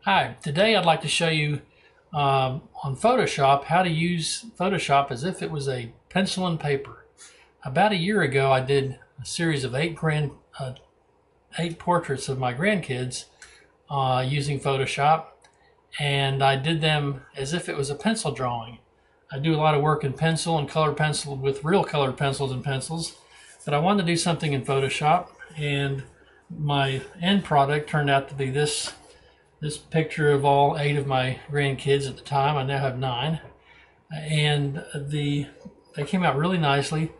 Hi, today I'd like to show you on Photoshop how to use Photoshop as if it was a pencil and paper. About a year ago I did a series of eight portraits of my grandkids using Photoshop, and I did them as if it was a pencil drawing. I do a lot of work in pencil and colored pencil with real colored pencils and pencils, but I wanted to do something in Photoshop, and my end product turned out to be this picture of all 8 of my grandkids at the time. I now have 9, and they came out really nicely.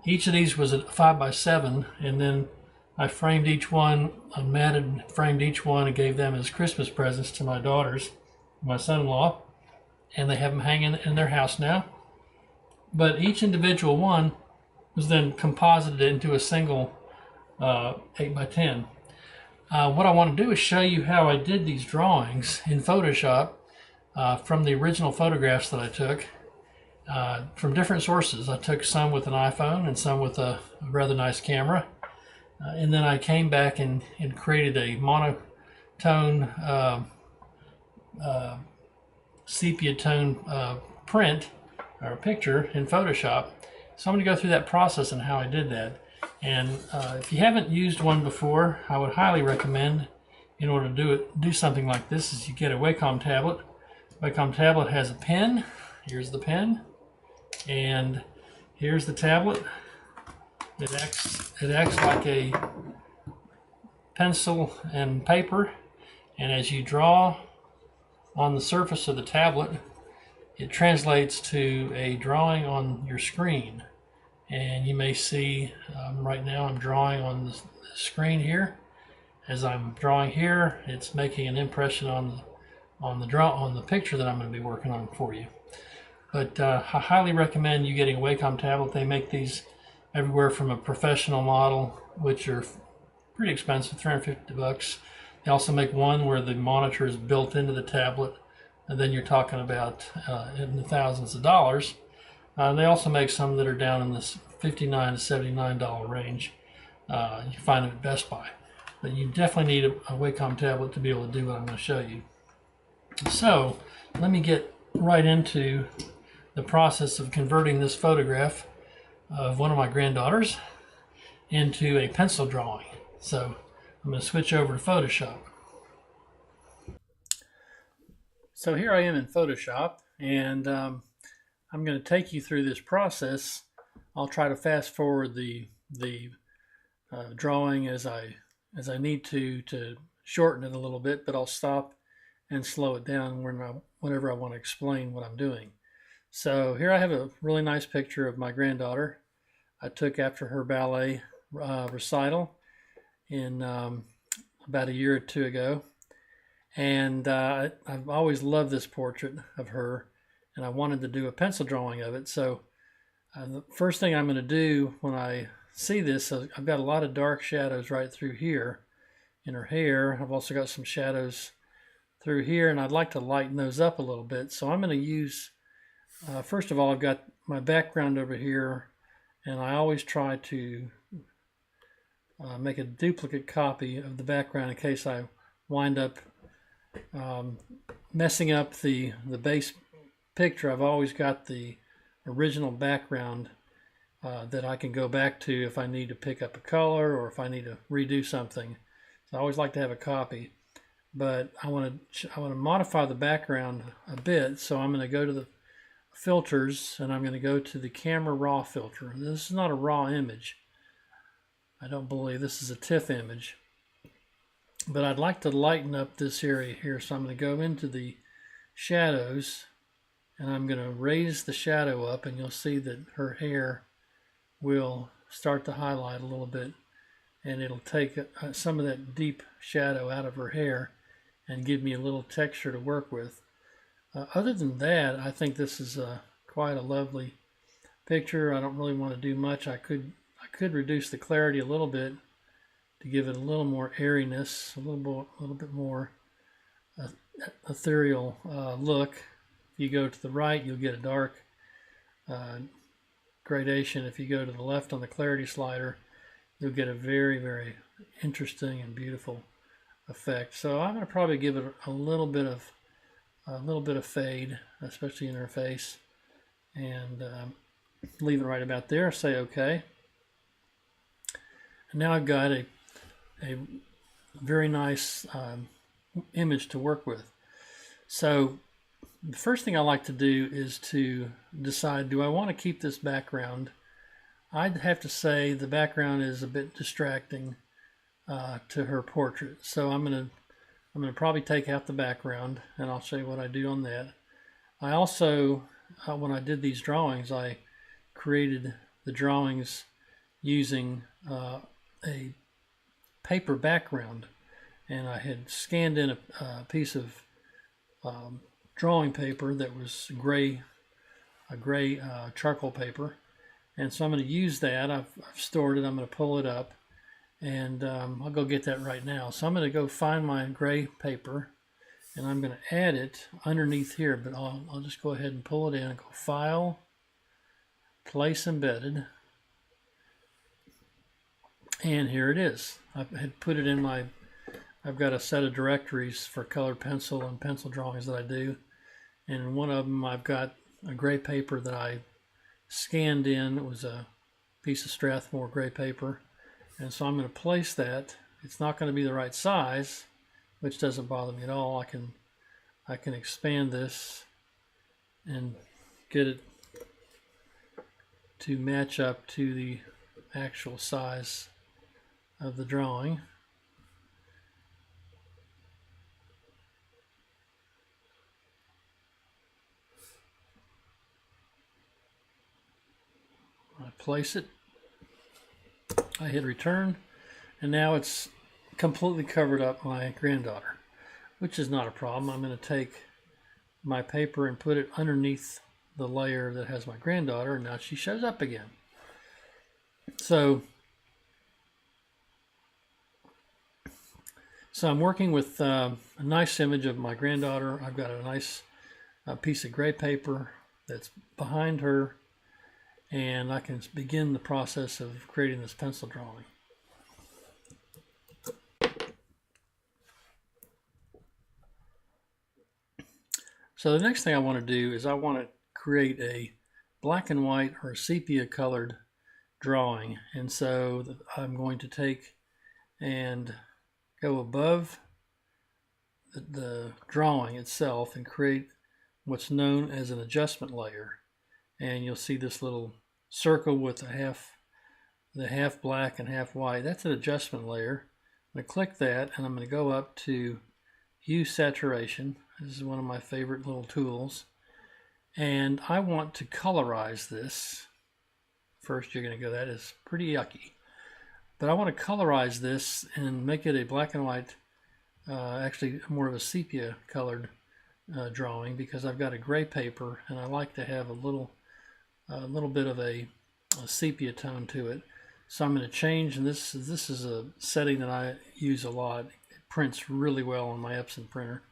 Each of these was a 5x7, and then I framed each one, I matted framed each one and gave them as Christmas presents to my daughters, my son-in-law, and they have them hanging in their house now. But each individual one was then composited into a single 8x10. What I want to do is show you how I did these drawings in Photoshop from the original photographs that I took from different sources. I took some with an iPhone and some with a rather nice camera. And then I came back and created a monotone sepia tone print or picture in Photoshop. So I'm going to go through that process and how I did that. And if you haven't used one before, I would highly recommend, in order to do something like this, is you get a Wacom tablet. Wacom tablet has a pen. Here's the pen, and here's the tablet. It acts like a pencil and paper, and as you draw on the surface of the tablet, it translates to a drawing on your screen. And you may see right now I'm drawing on the screen here. As I'm drawing here, it's making an impression on the picture that I'm going to be working on for you. But I highly recommend you getting a Wacom tablet. They make these everywhere from a professional model, which are pretty expensive, $350. They also make one where the monitor is built into the tablet, and then you're talking about in the thousands of dollars. They also make some that are down in this $59 to $79 range. You find them at Best Buy. But you definitely need a Wacom tablet to be able to do what I'm going to show you. So let me get right into the process of converting this photograph of one of my granddaughters into a pencil drawing. So I'm going to switch over to Photoshop. So here I am in Photoshop, and I'm going to take you through this process. I'll try to fast forward the drawing as I need to shorten it a little bit, but I'll stop and slow it down whenever I want to explain what I'm doing. So here I have a really nice picture of my granddaughter I took after her ballet recital in about a year or two ago, and I've always loved this portrait of her, and I wanted to do a pencil drawing of it. So the first thing I'm going to do when I see this, I've got a lot of dark shadows right through here in her hair. I've also got some shadows through here, and I'd like to lighten those up a little bit. So I'm going to use, first of all, I've got my background over here, and I always try to make a duplicate copy of the background in case I wind up messing up the base picture. I've always got the original background that I can go back to if I need to pick up a color or if I need to redo something. So I always like to have a copy, but I want to modify the background a bit. So I'm going to go to the filters, and I'm going to go to the camera raw filter. This is not a raw image. I don't believe this is a TIFF image, but I'd like to lighten up this area here. So I'm going to go into the shadows, and I'm going to raise the shadow up, and you'll see that her hair will start to highlight a little bit, and it'll take some of that deep shadow out of her hair and give me a little texture to work with. Other than that, I think this is quite a lovely picture. I don't really want to do much. I could reduce the clarity a little bit to give it a little more airiness, a little bit more ethereal look. If you go to the right, you'll get a dark gradation. If you go to the left on the clarity slider, you'll get a very, very interesting and beautiful effect. So I'm going to probably give it a little bit of fade, especially in her face, and leave it right about there. Say OK. And now I've got a very nice image to work with. So the first thing I like to do is to decide, do I want to keep this background? I'd have to say the background is a bit distracting to her portrait. So I'm gonna probably take out the background, and I'll show you what I do on that. I also, when I did these drawings, I created the drawings using a paper background, and I had scanned in a piece of drawing paper that was a gray charcoal paper, and so I'm going to use that. I've stored it. I'm going to pull it up, and I'll go get that right now. So I'm going to go find my gray paper, and I'm going to add it underneath here, but I'll just go ahead and pull it in and go File, Place Embedded, and here it is. I had put it in my, I've got a set of directories for colored pencil and pencil drawings that I do, and in one of them I've got a gray paper that I scanned in. It was a piece of Strathmore gray paper, and so I'm going to place that. It's not going to be the right size, which doesn't bother me at all. I can expand this and get it to match up to the actual size of the drawing. I place it, I hit return, and now it's completely covered up my granddaughter, which is not a problem. I'm going to take my paper and put it underneath the layer that has my granddaughter, and now she shows up again. So I'm working with a nice image of my granddaughter. I've got a nice piece of gray paper that's behind her, and I can begin the process of creating this pencil drawing. So the next thing I want to do is I want to create a black and white or sepia colored drawing, and so I'm going to take and go above the drawing itself and create what's known as an adjustment layer, and you'll see this little circle with the half black and half white. That's an adjustment layer. I'm going to click that, and I'm going to go up to Hue Saturation. This is one of my favorite little tools, and I want to colorize this. First you're going to go, that is pretty yucky, but I want to colorize this and make it a black and white, actually more of a sepia colored drawing, because I've got a gray paper and I like to have a little bit of a sepia tone to it. So I'm going to change, and this is a setting that I use a lot. It prints really well on my Epson printer.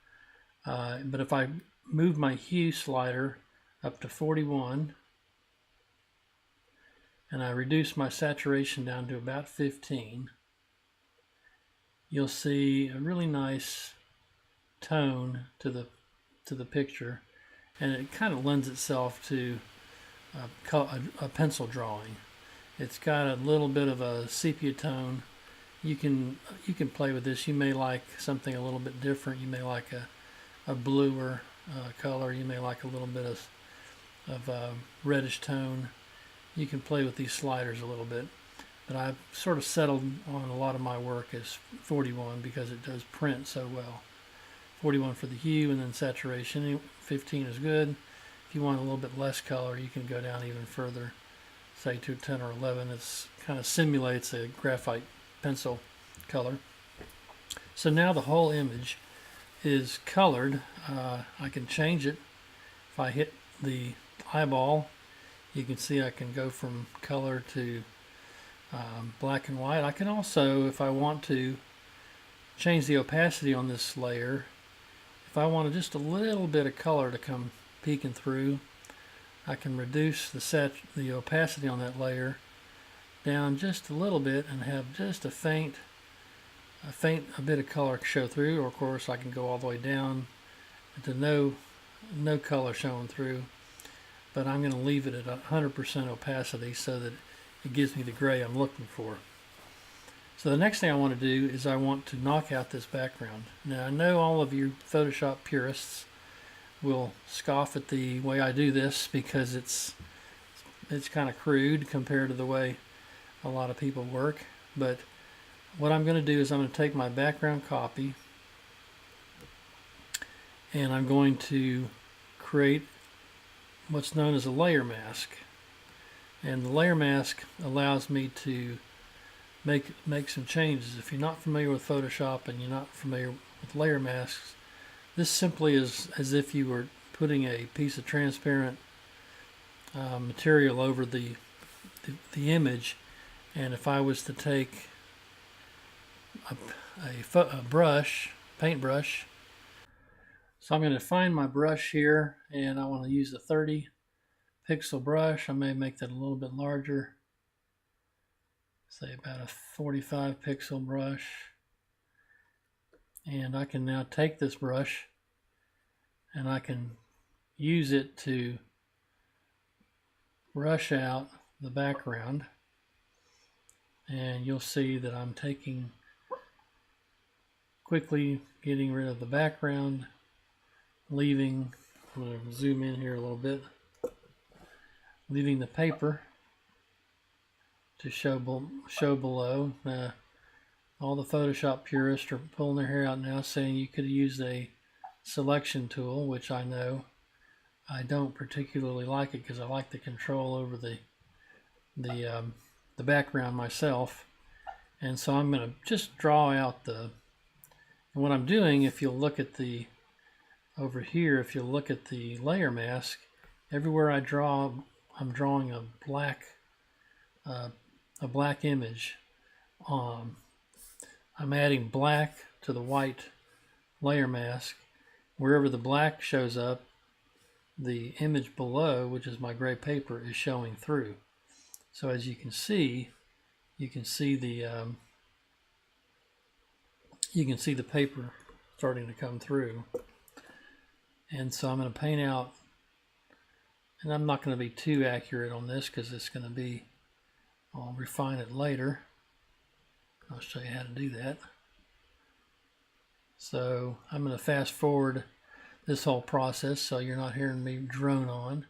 But if I move my hue slider up to 41 and I reduce my saturation down to about 15, you'll see a really nice tone to the picture, and it kind of lends itself to a pencil drawing. It's got a little bit of a sepia tone. You can play with this. You may like something a little bit different. You may like a bluer color. You may like a little bit of reddish tone. You can play with these sliders a little bit, but I've sort of settled on a lot of my work as 41 because it does print so well. 41 for the hue, and then saturation. 15 is good. If you want a little bit less color, you can go down even further, say to 10 or 11. It kind of simulates a graphite pencil color. So now the whole image is colored. I can change it. If I hit the eyeball, you can see I can go from color to black and white. I can also, if I want to, change the opacity on this layer. If I want just a little bit of color to come peeking through, I can reduce the opacity on that layer down just a little bit and have just a faint a bit of color show through, or of course I can go all the way down to no color showing through, but I'm going to leave it at 100% opacity so that it gives me the gray I'm looking for. So the next thing I want to do is I want to knock out this background. Now I know all of you Photoshop purists will scoff at the way I do this because it's kind of crude compared to the way a lot of people work, but what I'm going to do is I'm going to take my background copy and I'm going to create what's known as a layer mask. And the layer mask allows me to make some changes. If you're not familiar with Photoshop and you're not familiar with layer masks, this simply is as if you were putting a piece of transparent material over the image, and if I was to take a brush, paintbrush, so I'm going to find my brush here, and I want to use a 30 pixel brush. I may make that a little bit larger, say about a 45 pixel brush, and I can now take this brush and I can use it to brush out the background, and you'll see that I'm quickly getting rid of the background, leaving, I'm going to zoom in here a little bit, leaving the paper to show below. All the Photoshop purists are pulling their hair out now saying you could use a selection tool, which I know I don't particularly like it because I like the control over the background myself. And so I'm going to just draw out and what I'm doing, if you'll look at over here, if you look at the layer mask, everywhere I draw, I'm drawing a black image. I'm adding black to the white layer mask. Wherever the black shows up, the image below, which is my gray paper, is showing through. So as you can see the paper starting to come through. And so I'm going to paint out, and I'm not going to be too accurate on this because it's going to be, I'll refine it later. I'll show you how to do that. So I'm going to fast forward this whole process so you're not hearing me drone on.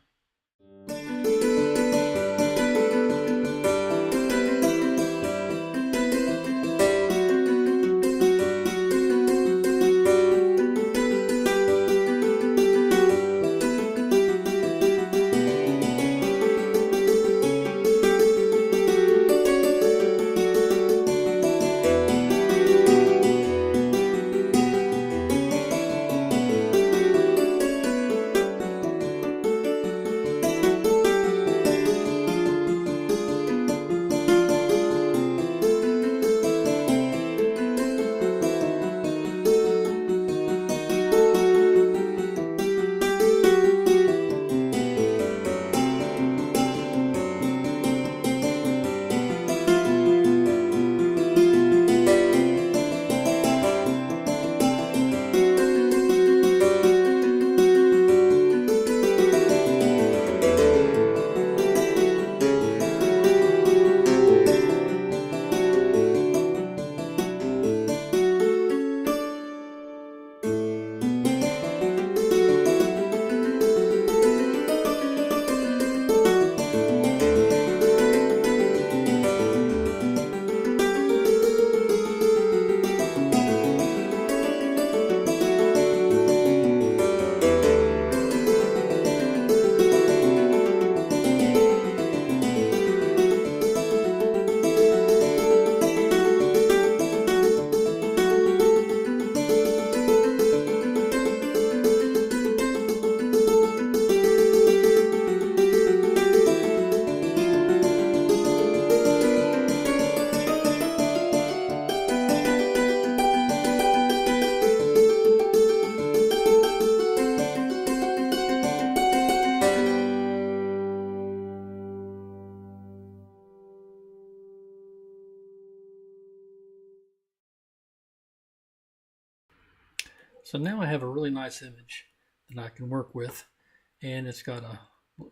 So now I have a really nice image that I can work with, and it's got a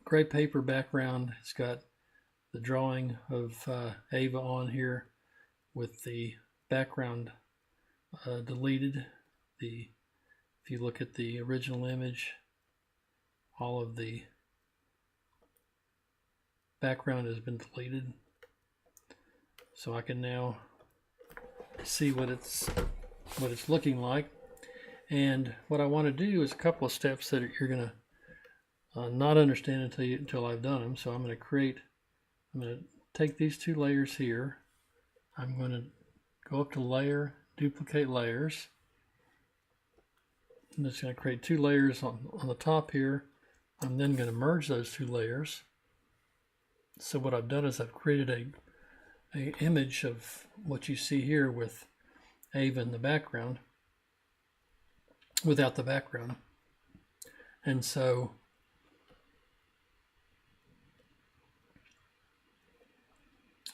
gray paper background. It's got the drawing of Ava on here with the background deleted. If you look at the original image, all of the background has been deleted. So I can now see what it's looking like. And what I want to do is a couple of steps that you're going to not understand until I've done them. So I'm going to take these two layers here. I'm going to go up to Layer, Duplicate Layers. I'm just going to create two layers on the top here. I'm then going to merge those two layers. So what I've done is I've created a image of what you see here with Ava in the background, without the background. And so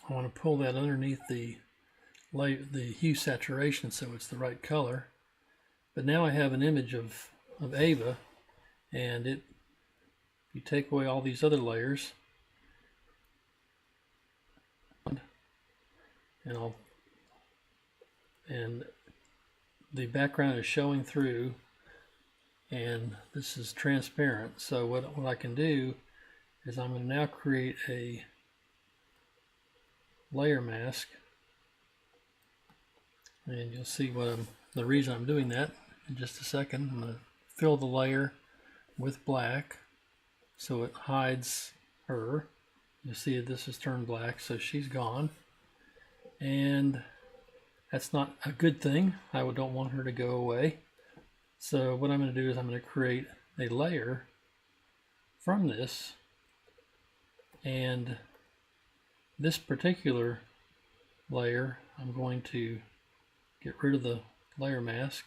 I want to pull that underneath the hue saturation so it's the right color. But now I have an image of Ava, and you take away all these other layers, and the background is showing through, and this is transparent. So what I can do is I'm going to now create a layer mask, and you'll see the reason I'm doing that in just a second. I'm going to fill the layer with black so it hides her. You'll see that this is turned black, so she's gone, and that's not a good thing. I don't want her to go away. So what I'm going to do is I'm going to create a layer from this, and this particular layer I'm going to get rid of the layer mask,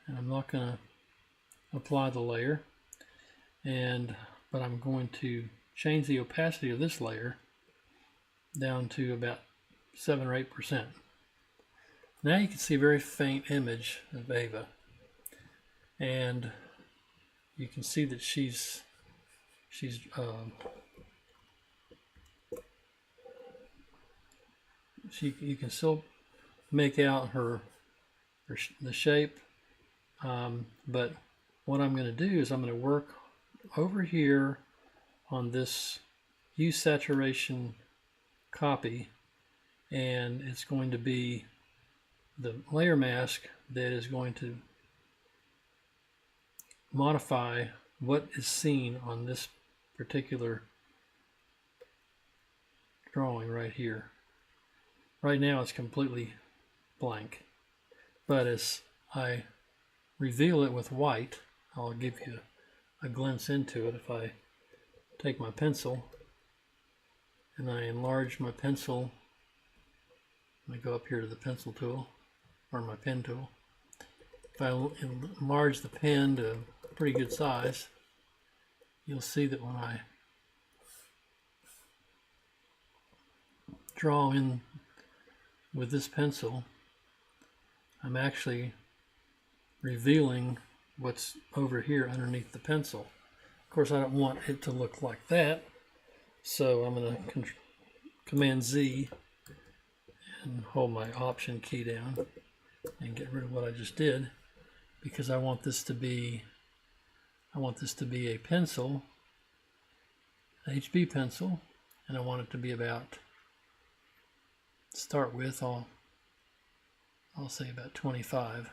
and I'm not going to apply the layer, but I'm going to change the opacity of this layer down to about 7 or 8%. Now you can see a very faint image of Ava, and you can see that you can still make out the shape, but what I'm going to do is I'm going to work over here on this hue saturation copy, and it's going to be the layer mask that is going to modify what is seen on this particular drawing right here. Right now it's completely blank, but as I reveal it with white, I'll give you a glimpse into it. If I take my pencil and I enlarge my pencil, I go up here to the pencil tool, or my pen tool. If I enlarge the pen to a pretty good size, you'll see that when I draw in with this pencil, I'm actually revealing what's over here underneath the pencil. Of course, I don't want it to look like that, so I'm going to Command Z and hold my Option key down and get rid of what I just did, because I want this to be a pencil, an HB pencil, and I want it to be about, to start with, I'll say about 25.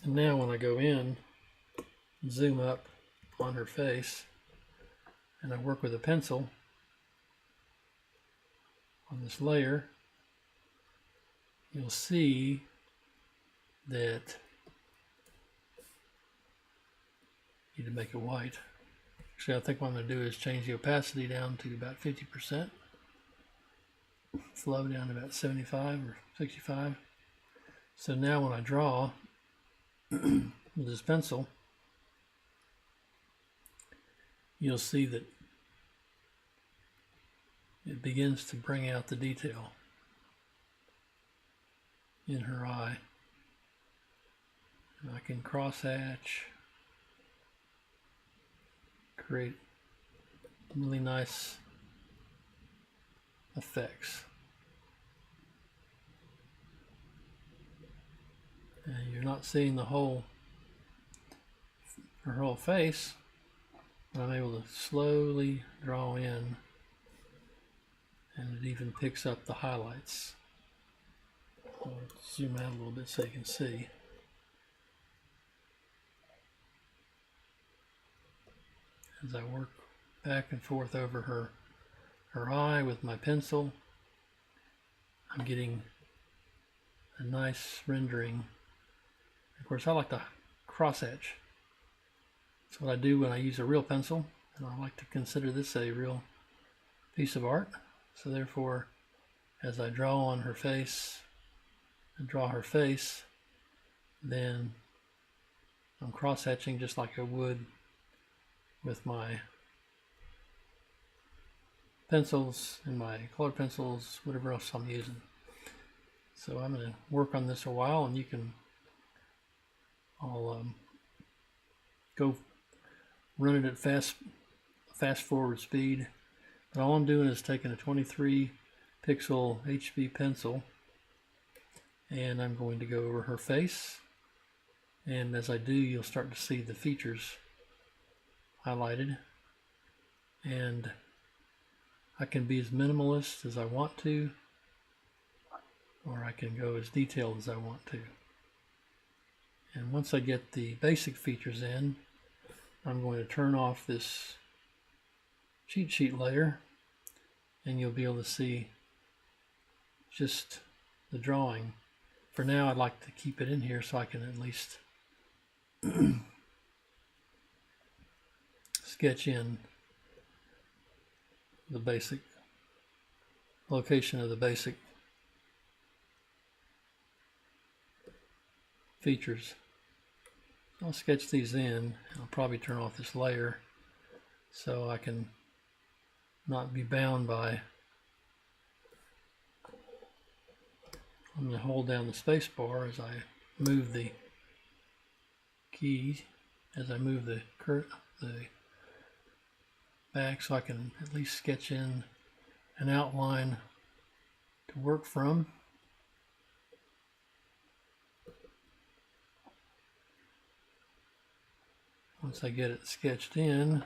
And now when I go in, zoom up on her face, and I work with a pencil on this layer, you'll see that you need to make it white. Actually, I think what I'm going to do is change the opacity down to about 50%, flow down to about 75 or 65. So now when I draw with this pencil, you'll see that it begins to bring out the detail. in her eye. And I can cross hatch, create really nice effects. And you're not seeing her whole face, but I'm able to slowly draw in, and it even picks up the highlights. I'll zoom out a little bit so you can see. As I work back and forth over her eye with my pencil, I'm getting a nice rendering. Of course, I like to cross hatch. That's what I do when I use a real pencil, and I like to consider this a real piece of art. So therefore, as I draw on her face and draw her face, then I'm cross hatching just like I would with my pencils and my color pencils, whatever else I'm using. So I'm going to work on this a while, and I'll go run it at fast forward speed. But all I'm doing is taking a 23 pixel HB pencil, and I'm going to go over her face, and as I do, you'll start to see the features highlighted, and I can be as minimalist as I want to, or I can go as detailed as I want to. And once I get the basic features in, I'm going to turn off this cheat sheet layer, and you'll be able to see just the drawing. For now, I'd like to keep it in here so I can at least sketch in the basic location of the basic features. I'll sketch these in, and I'll probably turn off this layer so I can not be bound by. I'm going to hold down the space bar as I move the key, as I move the back, so I can at least sketch in an outline to work from. Once I get it sketched in,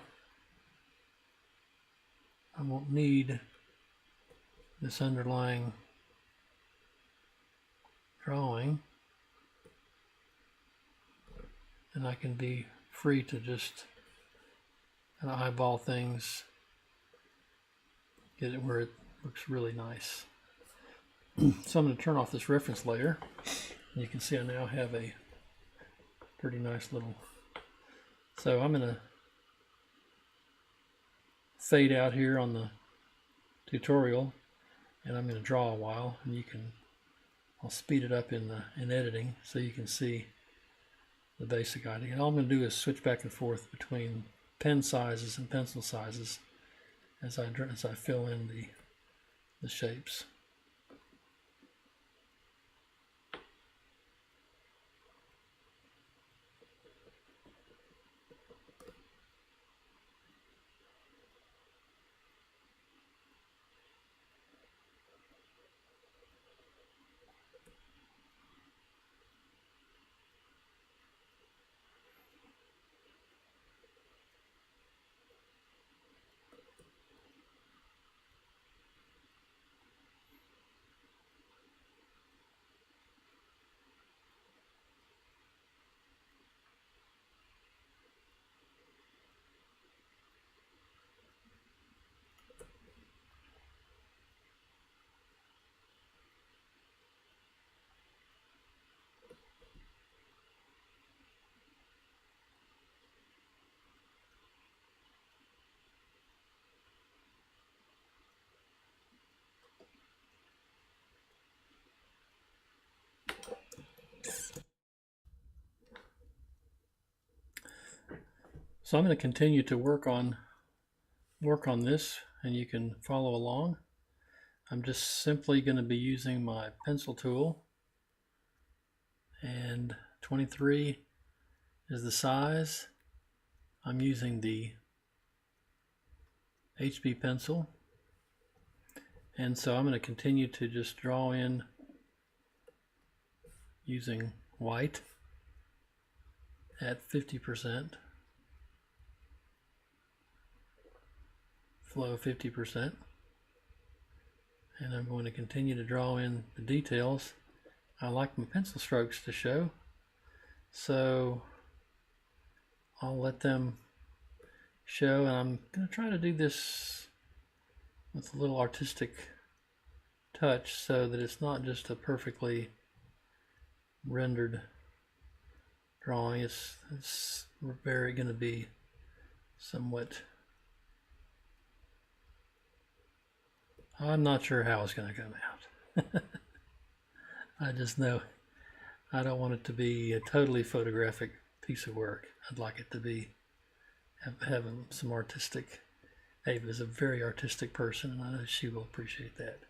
I won't need this underlying drawing, and I can be free to just eyeball things, get it where it looks really nice. So I'm going to turn off this reference layer, and you can see I now have a pretty nice little. So I'm going to fade out here on the tutorial, and I'm going to draw a while, and I'll speed it up in editing so you can see the basic idea. And all I'm going to do is switch back and forth between pen sizes and pencil sizes as I fill in the shapes. So I'm going to continue to work on this, and you can follow along. I'm just simply going to be using my pencil tool and 23 is the size. I'm using the HB pencil, and so I'm going to continue to just draw in using white at 50%, flow 50%, and I'm going to continue to draw in the details. I like my pencil strokes to show, so I'll let them show, and I'm going to try to do this with a little artistic touch so that it's not just a perfectly rendered drawing. It's very going to be somewhat, I'm not sure how it's going to come out. I just know I don't want it to be a totally photographic piece of work. I'd like it to be having some artistic. Ava is a very artistic person, and I know she will appreciate that.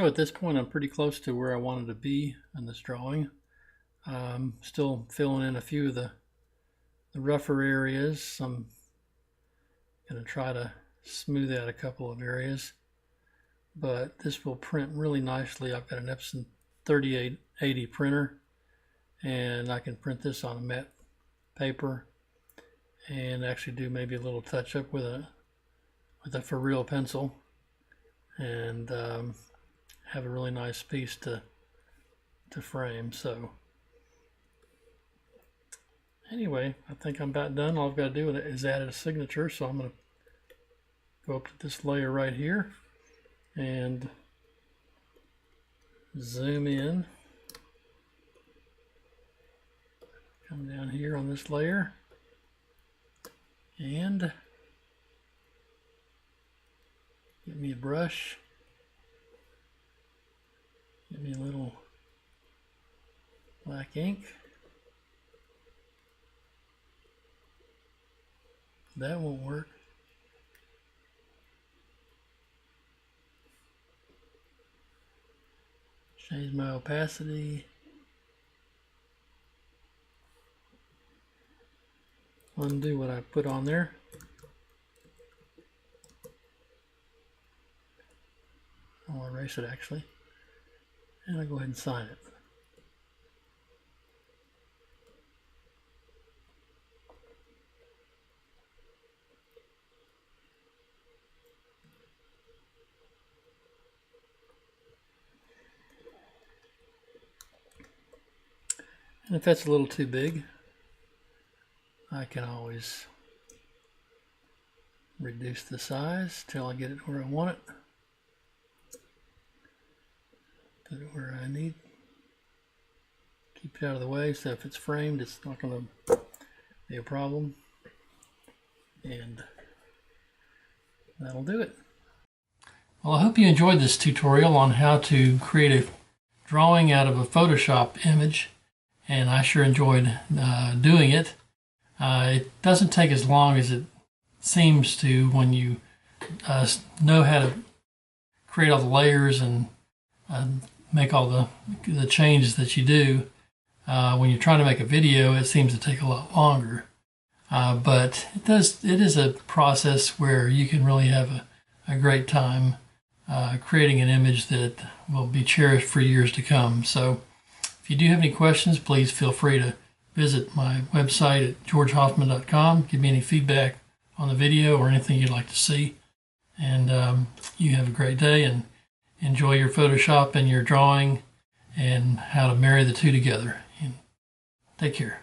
So at this point, I'm pretty close to where I wanted to be in this drawing. Still filling in a few of the rougher areas. I'm going to try to smooth out a couple of areas, but this will print really nicely. I've got an Epson 3880 printer, and I can print this on a matte paper and actually do maybe a little touch up with a for real pencil, and have a really nice piece to frame. So anyway, I think I'm about done. All I've got to do is add a signature. So I'm going to go up to this layer right here and zoom in. Come down here on this layer and get me a brush. Get me a little black ink. That won't work. Change my opacity. Undo what I put on there. I'll erase it actually. And I'll go ahead and sign it. And if that's a little too big, I can always reduce the size till I get it where I want it. Put it where I need. Keep it out of the way, so if it's framed, it's not going to be a problem. And that'll do it. Well, I hope you enjoyed this tutorial on how to create a drawing out of a Photoshop image, and I sure enjoyed doing it. It doesn't take as long as it seems to when you know how to create all the layers and make all the changes that you do. When you're trying to make a video, it seems to take a lot longer. But it is a process where you can really have a great time creating an image that will be cherished for years to come. So if you do have any questions, please feel free to visit my website at georgehoffman.com. Give me any feedback on the video or anything you'd like to see. And you have a great day and enjoy your Photoshop and your drawing and how to marry the two together. And take care.